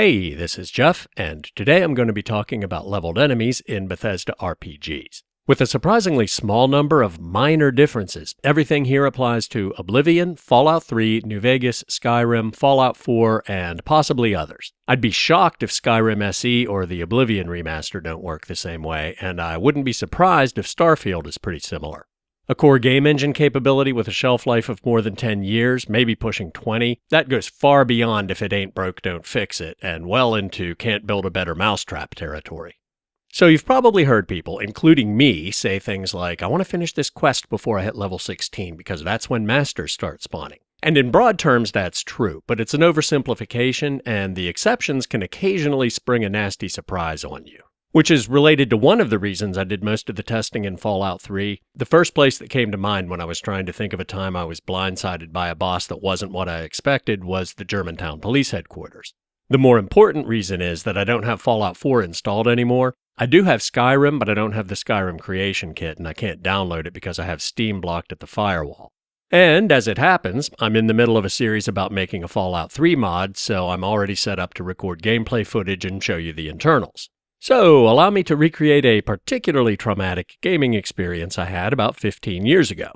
Hey, this is Jeff, and today I'm going to be talking about leveled enemies in Bethesda RPGs. With a surprisingly small number of minor differences, everything here applies to Oblivion, Fallout 3, New Vegas, Skyrim, Fallout 4, and possibly others. I'd be shocked if Skyrim SE or the Oblivion remaster don't work the same way, and I wouldn't be surprised if Starfield is pretty similar. A core game engine capability with a shelf life of more than 10 years, maybe pushing 20, that goes far beyond if it ain't broke, don't fix it, and well into can't build a better mousetrap territory. So you've probably heard people, including me, say things like, I want to finish this quest before I hit level 16 because that's when masters start spawning. And in broad terms, that's true, but it's an oversimplification, and the exceptions can occasionally spring a nasty surprise on you. Which is related to one of the reasons I did most of the testing in Fallout 3. The first place that came to mind when I was trying to think of a time I was blindsided by a boss that wasn't what I expected was the Germantown Police Headquarters. The more important reason is that I don't have Fallout 4 installed anymore. I do have Skyrim, but I don't have the Skyrim Creation Kit, and I can't download it because I have Steam blocked at the firewall. And as it happens, I'm in the middle of a series about making a Fallout 3 mod, so I'm already set up to record gameplay footage and show you the internals. So, allow me to recreate a particularly traumatic gaming experience I had about 15 years ago.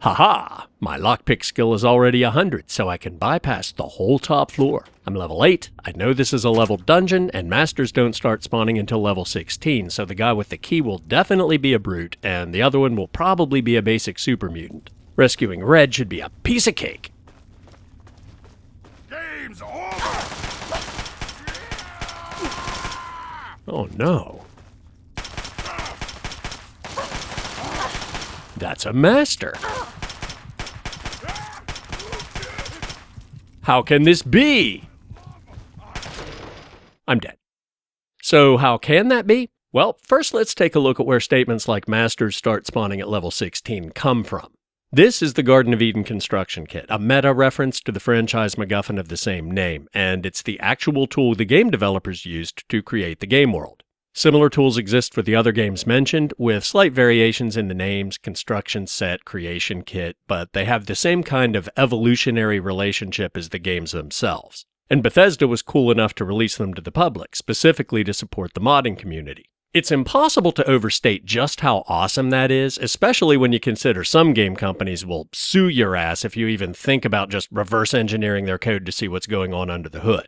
Haha! My lockpick skill is already 100, so I can bypass the whole top floor. I'm level 8, I know this is a leveled dungeon, and masters don't start spawning until level 16, so the guy with the key will definitely be a brute, and the other one will probably be a basic super mutant. Rescuing Red should be a piece of cake. Game's over! Oh no. That's a master. How can this be? I'm dead. So how can that be? Well, first let's take a look at where statements like masters start spawning at level 16 come from. This is the Garden of Eden construction kit, a meta reference to the franchise MacGuffin of the same name, and it's the actual tool the game developers used to create the game world. Similar tools exist for the other games mentioned, with slight variations in the names, construction set, creation kit, but they have the same kind of evolutionary relationship as the games themselves. And Bethesda was cool enough to release them to the public, specifically to support the modding community. It's impossible to overstate just how awesome that is, especially when you consider some game companies will sue your ass if you even think about just reverse engineering their code to see what's going on under the hood.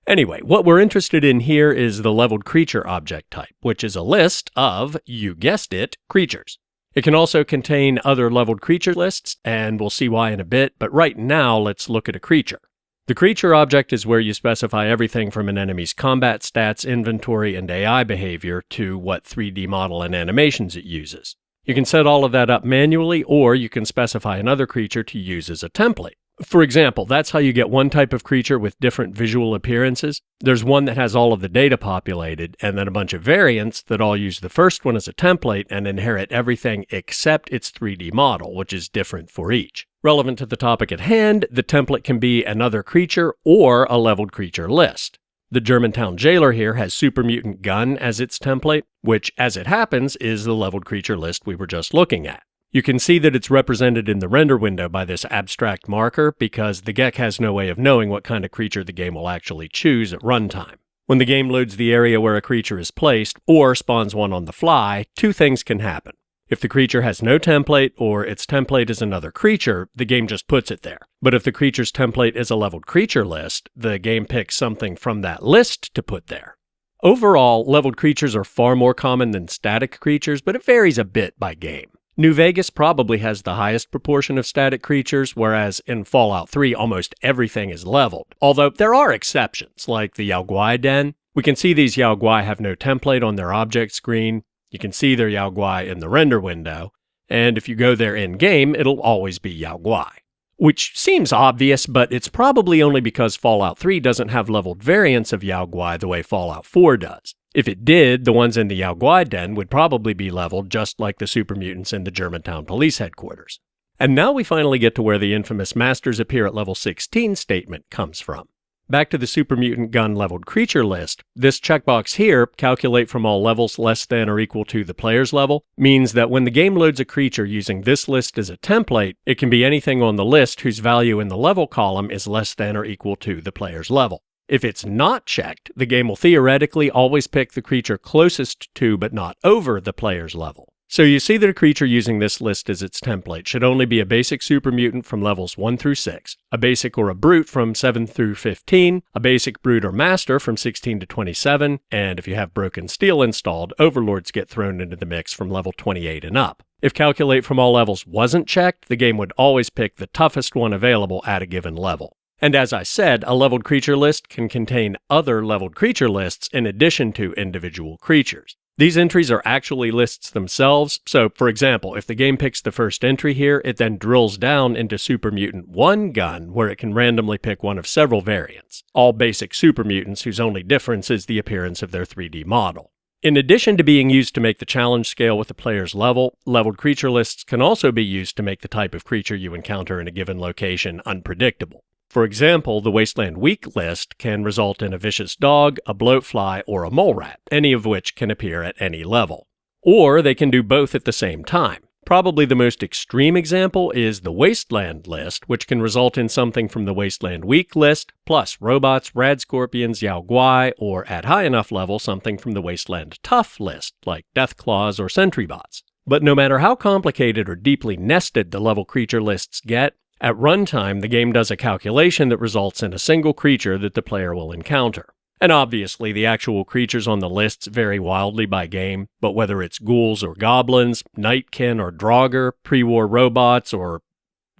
Anyway, what we're interested in here is the leveled creature object type, which is a list of, you guessed it, creatures. It can also contain other leveled creature lists, and we'll see why in a bit, but right now let's look at a creature. The creature object is where you specify everything from an enemy's combat stats, inventory, and AI behavior to what 3D model and animations it uses. You can set all of that up manually, or you can specify another creature to use as a template. For example, that's how you get one type of creature with different visual appearances. There's one that has all of the data populated, and then a bunch of variants that all use the first one as a template and inherit everything except its 3D model, which is different for each. Relevant to the topic at hand, the template can be another creature or a leveled creature list. The Germantown jailer here has Super Mutant Gun as its template, which, as it happens, is the leveled creature list we were just looking at. You can see that it's represented in the render window by this abstract marker because the GECK has no way of knowing what kind of creature the game will actually choose at runtime. When the game loads the area where a creature is placed, or spawns one on the fly, two things can happen. If the creature has no template, or its template is another creature, the game just puts it there. But if the creature's template is a leveled creature list, the game picks something from that list to put there. Overall, leveled creatures are far more common than static creatures, but it varies a bit by game. New Vegas probably has the highest proportion of static creatures, whereas in Fallout 3 almost everything is leveled. Although there are exceptions, like the Yao Guai Den. We can see these Yao Guai have no template on their object screen. You can see their Yao Guai in the render window, and if you go there in-game, it'll always be Yao Guai. Which seems obvious, but it's probably only because Fallout 3 doesn't have leveled variants of Yao Guai the way Fallout 4 does. If it did, the ones in the Yao Guai Den would probably be leveled just like the super mutants in the Germantown Police Headquarters. And now we finally get to where the infamous masters appear at level 16 statement comes from. Back to the Super Mutant Gun leveled creature list, this checkbox here, calculate from all levels less than or equal to the player's level, means that when the game loads a creature using this list as a template, it can be anything on the list whose value in the level column is less than or equal to the player's level. If it's not checked, the game will theoretically always pick the creature closest to but not over the player's level. So you see that a creature using this list as its template should only be a basic super mutant from levels 1 through 6, a basic or a brute from 7 through 15, a basic brute or master from 16 to 27, and if you have Broken Steel installed, overlords get thrown into the mix from level 28 and up. If Calculate from all levels wasn't checked, the game would always pick the toughest one available at a given level. And as I said, a leveled creature list can contain other leveled creature lists in addition to individual creatures. These entries are actually lists themselves, so for example, if the game picks the first entry here, it then drills down into Super Mutant 1 Gun, where it can randomly pick one of several variants, all basic super mutants whose only difference is the appearance of their 3D model. In addition to being used to make the challenge scale with the player's level, leveled creature lists can also be used to make the type of creature you encounter in a given location unpredictable. For example, the Wasteland Weak list can result in a vicious dog, a bloatfly, or a mole rat, any of which can appear at any level. Or they can do both at the same time. Probably the most extreme example is the Wasteland list, which can result in something from the Wasteland Weak list, plus robots, rad scorpions, Yao Guai, or at high enough level something from the Wasteland Tough list, like Deathclaws or Sentry Bots. But no matter how complicated or deeply nested the level creature lists get, at runtime, the game does a calculation that results in a single creature that the player will encounter. And obviously, the actual creatures on the lists vary wildly by game, but whether it's ghouls or goblins, nightkin or draugr, pre-war robots, or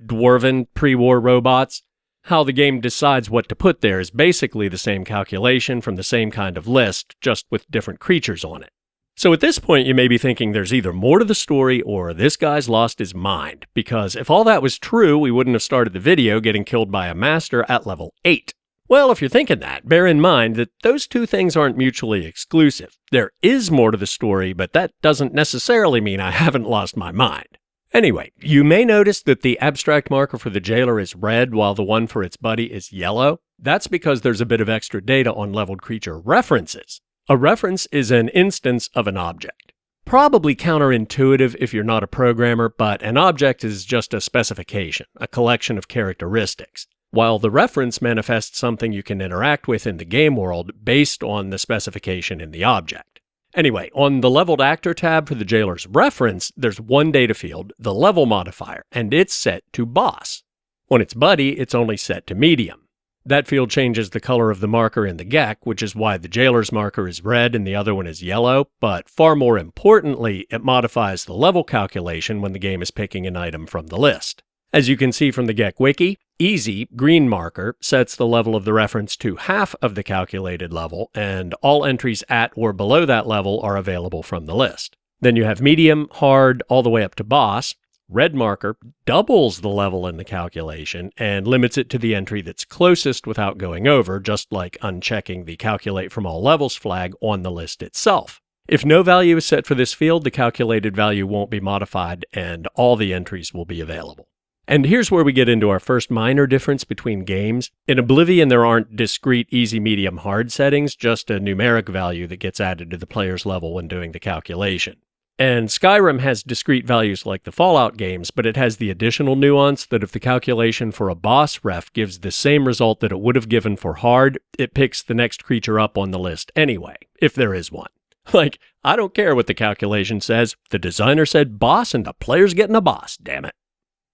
dwarven pre-war robots, how the game decides what to put there is basically the same calculation from the same kind of list, just with different creatures on it. So at this point, you may be thinking there's either more to the story or this guy's lost his mind, because if all that was true, we wouldn't have started the video getting killed by a master at level 8. Well, if you're thinking that, bear in mind that those two things aren't mutually exclusive. There is more to the story, but that doesn't necessarily mean I haven't lost my mind. Anyway, you may notice that the abstract marker for the jailer is red while the one for its buddy is yellow. That's because there's a bit of extra data on leveled creature references. A reference is an instance of an object. Probably counterintuitive if you're not a programmer, but an object is just a specification, a collection of characteristics, while the reference manifests something you can interact with in the game world based on the specification in the object. Anyway, on the Leveled Actor tab for the jailer's reference, there's one data field, the level modifier, and it's set to boss. On its buddy, it's only set to medium. That field changes the color of the marker in the GECK, which is why the jailer's marker is red and the other one is yellow, but far more importantly, it modifies the level calculation when the game is picking an item from the list. As you can see from the GECK wiki, Easy, green marker, sets the level of the reference to half of the calculated level, and all entries at or below that level are available from the list. Then you have medium, hard, all the way up to boss. Red marker doubles the level in the calculation and limits it to the entry that's closest without going over, just like unchecking the Calculate from all levels flag on the list itself. If no value is set for this field, the calculated value won't be modified and all the entries will be available. And here's where we get into our first minor difference between games. In Oblivion, there aren't discrete easy, medium, hard settings, just a numeric value that gets added to the player's level when doing the calculation. And Skyrim has discrete values like the Fallout games, but it has the additional nuance that if the calculation for a boss ref gives the same result that it would have given for hard, it picks the next creature up on the list anyway, if there is one. Like, I don't care what the calculation says, the designer said boss and the player's getting a boss, damn it.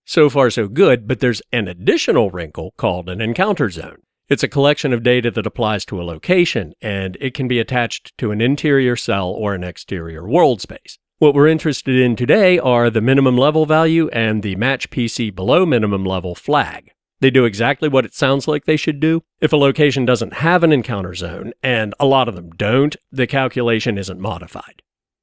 So far so good, but there's an additional wrinkle called an encounter zone. It's a collection of data that applies to a location, and it can be attached to an interior cell or an exterior world space. What we're interested in today are the minimum level value and the match PC below minimum level flag. They do exactly what it sounds like they should do. If a location doesn't have an encounter zone, and a lot of them don't, the calculation isn't modified.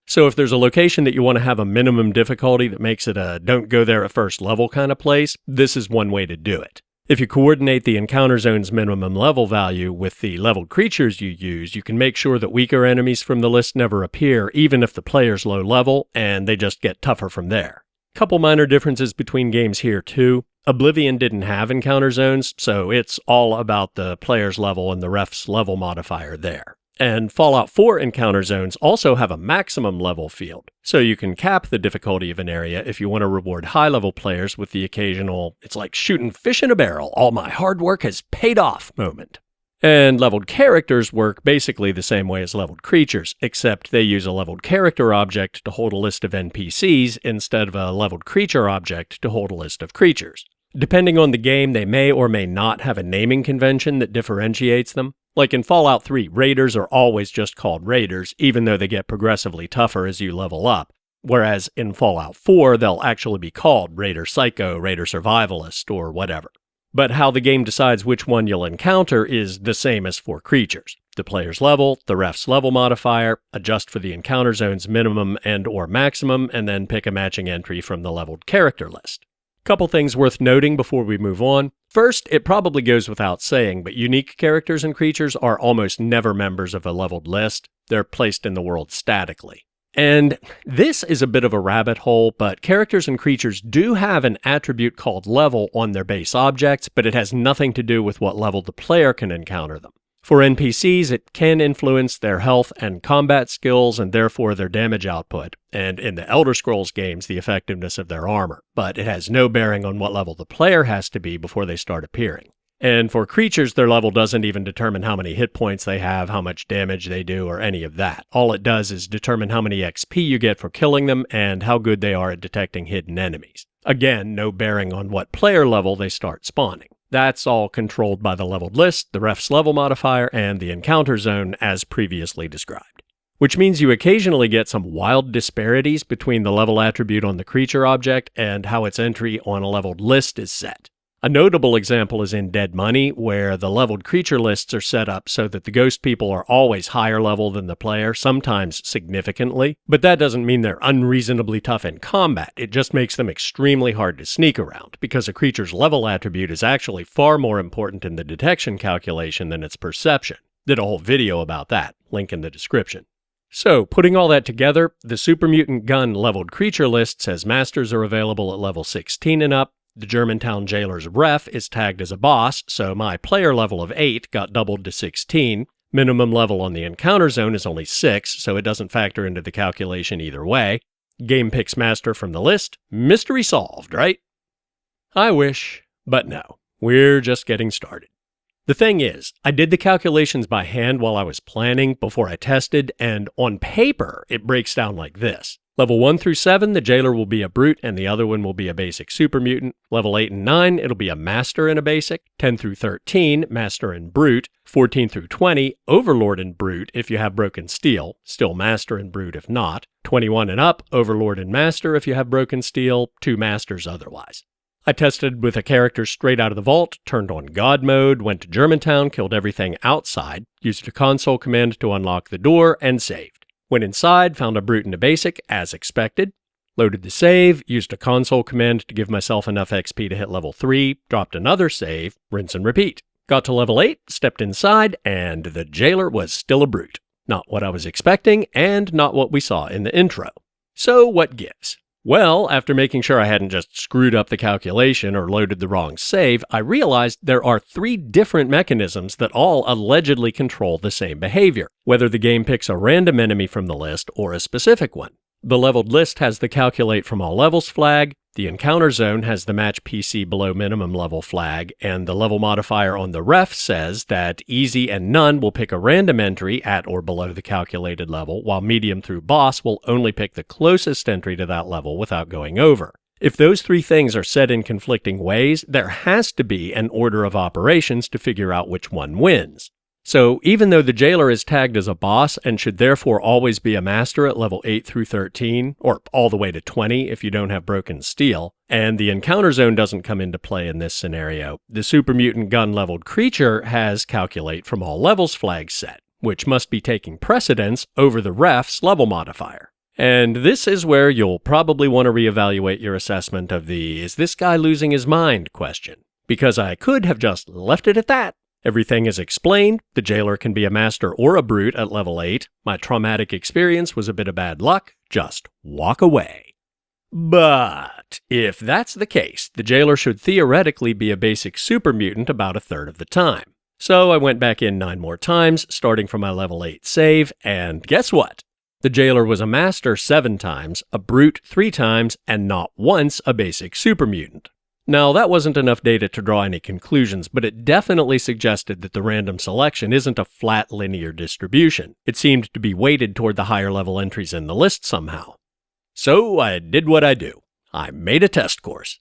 So if there's a location that you want to have a minimum difficulty that makes it a don't go there at first level kind of place, this is one way to do it. If you coordinate the encounter zone's minimum level value with the leveled creatures you use, you can make sure that weaker enemies from the list never appear, even if the player's low level, and they just get tougher from there. Couple minor differences between games here too. Oblivion didn't have encounter zones, so it's all about the player's level and the ref's level modifier there. And Fallout 4 encounter zones also have a maximum level field, so you can cap the difficulty of an area if you want to reward high-level players with the occasional, it's like shooting fish in a barrel, all my hard work has paid off moment. And leveled characters work basically the same way as leveled creatures, except they use a leveled character object to hold a list of NPCs instead of a leveled creature object to hold a list of creatures. Depending on the game, they may or may not have a naming convention that differentiates them. Like in Fallout 3, raiders are always just called raiders, even though they get progressively tougher as you level up. Whereas in Fallout 4, they'll actually be called Raider Psycho, Raider Survivalist, or whatever. But how the game decides which one you'll encounter is the same as for creatures. The player's level, the ref's level modifier, adjust for the encounter zone's minimum and or maximum, and then pick a matching entry from the leveled character list. Couple things worth noting before we move on. First, it probably goes without saying, but unique characters and creatures are almost never members of a leveled list. They're placed in the world statically. And this is a bit of a rabbit hole, but characters and creatures do have an attribute called level on their base objects, but it has nothing to do with what level the player can encounter them. For NPCs, it can influence their health and combat skills and therefore their damage output, and in the Elder Scrolls games, the effectiveness of their armor, but it has no bearing on what level the player has to be before they start appearing. And for creatures, their level doesn't even determine how many hit points they have, how much damage they do, or any of that. All it does is determine how many XP you get for killing them and how good they are at detecting hidden enemies. Again, no bearing on what player level they start spawning. That's all controlled by the leveled list, the ref's level modifier, and the encounter zone as previously described. Which means you occasionally get some wild disparities between the level attribute on the creature object and how its entry on a leveled list is set. A notable example is in Dead Money, where the leveled creature lists are set up so that the ghost people are always higher level than the player, sometimes significantly, but that doesn't mean they're unreasonably tough in combat. It just makes them extremely hard to sneak around, because a creature's level attribute is actually far more important in the detection calculation than its perception. Did a whole video about that, link in the description. So, putting all that together, the Super Mutant Gun leveled creature list says masters are available at level 16 and up. The Germantown Jailer's ref is tagged as a boss, so my player level of 8 got doubled to 16. Minimum level on the encounter zone is only 6, so it doesn't factor into the calculation either way. Game picks master from the list. Mystery solved, right? I wish, but no. We're just getting started. The thing is, I did the calculations by hand while I was planning before I tested, and on paper, it breaks down like this. Level 1 through 7, the Jailer will be a Brute and the other one will be a basic Super Mutant. Level 8 and 9, it'll be a Master and a Basic. 10 through 13, Master and Brute. 14 through 20, Overlord and Brute if you have Broken Steel. Still Master and Brute if not. 21 and up, Overlord and Master if you have Broken Steel. 2 Masters otherwise. I tested with a character straight out of the vault, turned on God mode, went to Germantown, killed everything outside, used a console command to unlock the door, and saved. Went inside, found a Brute and a Basic, as expected. Loaded the save, used a console command to give myself enough XP to hit level 3, dropped another save, rinse and repeat. Got to level 8, stepped inside, and the Jailer was still a Brute. Not what I was expecting, and not what we saw in the intro. So what gives? Well, after making sure I hadn't just screwed up the calculation or loaded the wrong save, I realized there are 3 different mechanisms that all allegedly control the same behavior, whether the game picks a random enemy from the list or a specific one. The leveled list has the calculate from all levels flag, the encounter zone has the match PC below minimum level flag, and the level modifier on the ref says that easy and none will pick a random entry at or below the calculated level, while medium through boss will only pick the closest entry to that level without going over. If those 3 things are set in conflicting ways, there has to be an order of operations to figure out which one wins. So even though the Jailer is tagged as a boss and should therefore always be a master at level 8 through 13, or all the way to 20 if you don't have Broken Steel, and the encounter zone doesn't come into play in this scenario, the Super Mutant Gun leveled creature has calculate from all levels flag set, which must be taking precedence over the ref's level modifier. And this is where you'll probably want to reevaluate your assessment of the "is this guy losing his mind?" question, because I could have just left it at that. Everything is explained. The Jailer can be a Master or a Brute at level 8. My traumatic experience was a bit of bad luck. Just walk away. But if that's the case, the Jailer should theoretically be a basic Super Mutant about a third of the time. So I went back in 9 more times, starting from my level 8 save, and guess what? The Jailer was a Master 7 times, a Brute 3 times, and not once a basic Super Mutant. Now, that wasn't enough data to draw any conclusions, but it definitely suggested that the random selection isn't a flat linear distribution. It seemed to be weighted toward the higher level entries in the list somehow. So I did what I do. I made a test course.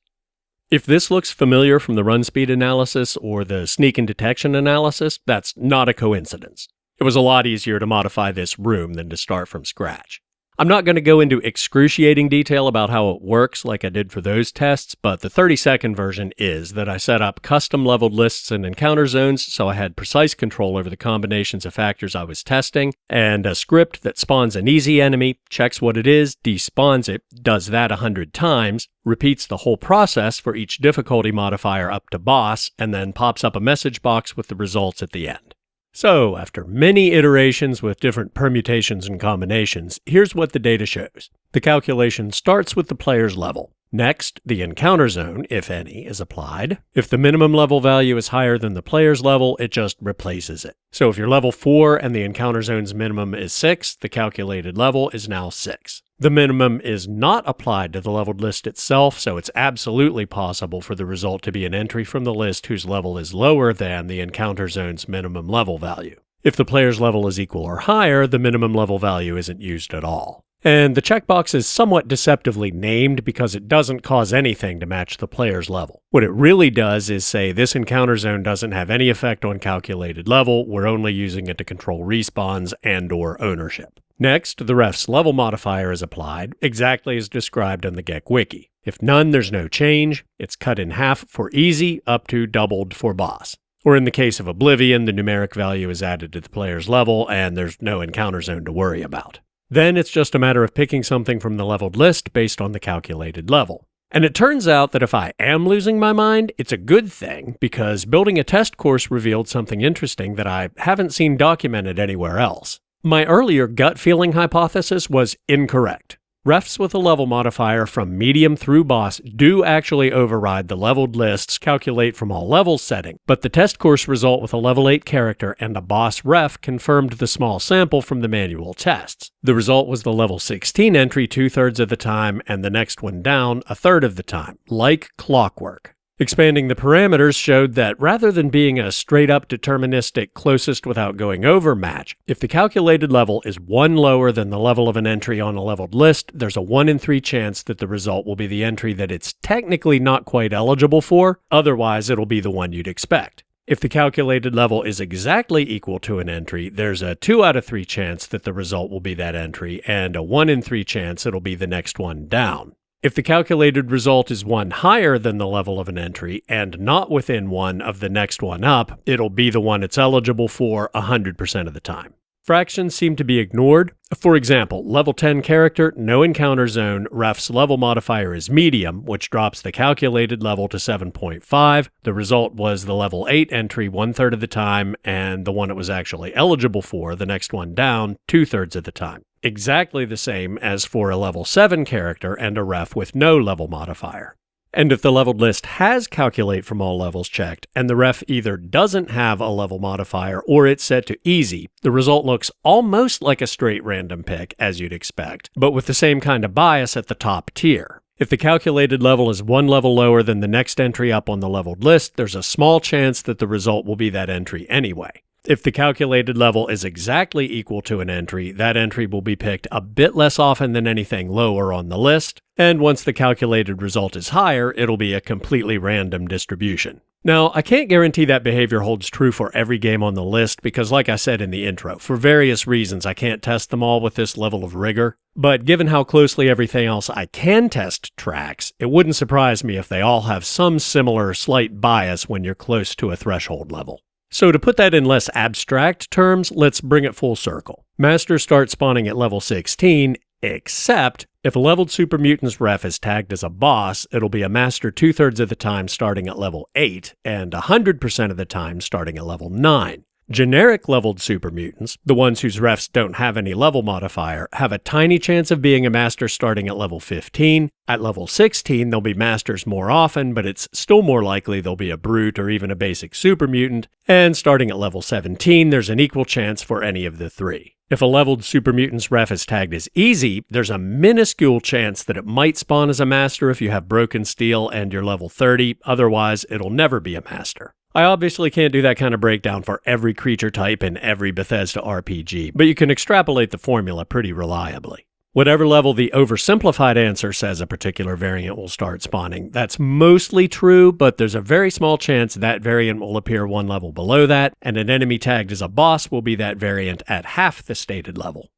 If this looks familiar from the run speed analysis or the sneak and detection analysis, that's not a coincidence. It was a lot easier to modify this room than to start from scratch. I'm not going to go into excruciating detail about how it works like I did for those tests, but the 30-second version is that I set up custom leveled lists and encounter zones so I had precise control over the combinations of factors I was testing, and a script that spawns an easy enemy, checks what it is, despawns it, does that 100 times, repeats the whole process for each difficulty modifier up to boss, and then pops up a message box with the results at the end. So, after many iterations with different permutations and combinations, here's what the data shows. The calculation starts with the player's level. Next, the encounter zone, if any, is applied. If the minimum level value is higher than the player's level, it just replaces it. So if you're level 4 and the encounter zone's minimum is 6, the calculated level is now 6. The minimum is not applied to the leveled list itself, so it's absolutely possible for the result to be an entry from the list whose level is lower than the encounter zone's minimum level value. If the player's level is equal or higher, the minimum level value isn't used at all. And the checkbox is somewhat deceptively named because it doesn't cause anything to match the player's level. What it really does is say this encounter zone doesn't have any effect on calculated level, we're only using it to control respawns and/or ownership. Next, the ref's level modifier is applied, exactly as described in the GECK wiki. If none, there's no change. It's cut in half for easy, up to doubled for boss. Or in the case of Oblivion, the numeric value is added to the player's level, and there's no encounter zone to worry about. Then it's just a matter of picking something from the leveled list based on the calculated level. And it turns out that if I am losing my mind, it's a good thing, because building a test course revealed something interesting that I haven't seen documented anywhere else. My earlier gut feeling hypothesis was incorrect. Refs with a level modifier from medium through boss do actually override the leveled list's calculate from all levels setting, but the test course result with a level 8 character and a boss ref confirmed the small sample from the manual tests. The result was the level 16 entry 2/3 of the time and the next one down 1/3 of the time, like clockwork. Expanding the parameters showed that rather than being a straight-up deterministic closest without going over match, if the calculated level is 1 lower than the level of an entry on a leveled list, there's a 1 in 3 chance that the result will be the entry that it's technically not quite eligible for, otherwise it'll be the one you'd expect. If the calculated level is exactly equal to an entry, there's a 2 out of 3 chance that the result will be that entry, and a 1 in 3 chance it'll be the next one down. If the calculated result is 1 higher than the level of an entry and not within 1 of the next one up, it'll be the one it's eligible for 100% of the time. Fractions seem to be ignored. For example, level 10 character, no encounter zone, ref's level modifier is medium, which drops the calculated level to 7.5. The result was the level 8 entry 1/3 of the time, and the one it was actually eligible for, the next one down, 2/3 of the time. Exactly the same as for a level 7 character and a ref with no level modifier. And if the leveled list has calculate from all levels checked, and the ref either doesn't have a level modifier or it's set to easy, the result looks almost like a straight random pick, as you'd expect, but with the same kind of bias at the top tier. If the calculated level is 1 level lower than the next entry up on the leveled list, there's a small chance that the result will be that entry anyway. If the calculated level is exactly equal to an entry, that entry will be picked a bit less often than anything lower on the list, and once the calculated result is higher, it'll be a completely random distribution. Now, I can't guarantee that behavior holds true for every game on the list because, like I said in the intro, for various reasons I can't test them all with this level of rigor, but given how closely everything else I can test tracks, it wouldn't surprise me if they all have some similar slight bias when you're close to a threshold level. So to put that in less abstract terms, let's bring it full circle. Masters start spawning at level 16, except if a leveled Super Mutant's ref is tagged as a boss, it'll be a master 2/3 of the time starting at level 8, and 100% of the time starting at level 9. Generic leveled Super Mutants, the ones whose refs don't have any level modifier, have a tiny chance of being a master starting at level 15. At level 16, they'll be masters more often, but it's still more likely they'll be a brute or even a basic Super Mutant. And starting at level 17, there's an equal chance for any of the three. If a leveled super mutant's ref is tagged as easy, there's a minuscule chance that it might spawn as a master if you have broken steel and you're level 30, otherwise it'll never be a master. I obviously can't do that kind of breakdown for every creature type in every Bethesda RPG, but you can extrapolate the formula pretty reliably. Whatever level the oversimplified answer says a particular variant will start spawning, that's mostly true, but there's a very small chance that variant will appear one level below that, and an enemy tagged as a boss will be that variant at half the stated level.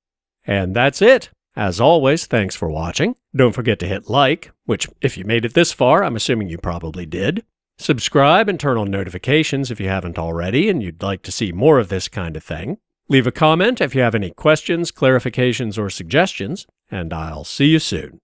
And that's it. As always, thanks for watching. Don't forget to hit like, which if you made it this far, I'm assuming you probably did. Subscribe and turn on notifications if you haven't already and you'd like to see more of this kind of thing. Leave a comment if you have any questions, clarifications, or suggestions, and I'll see you soon.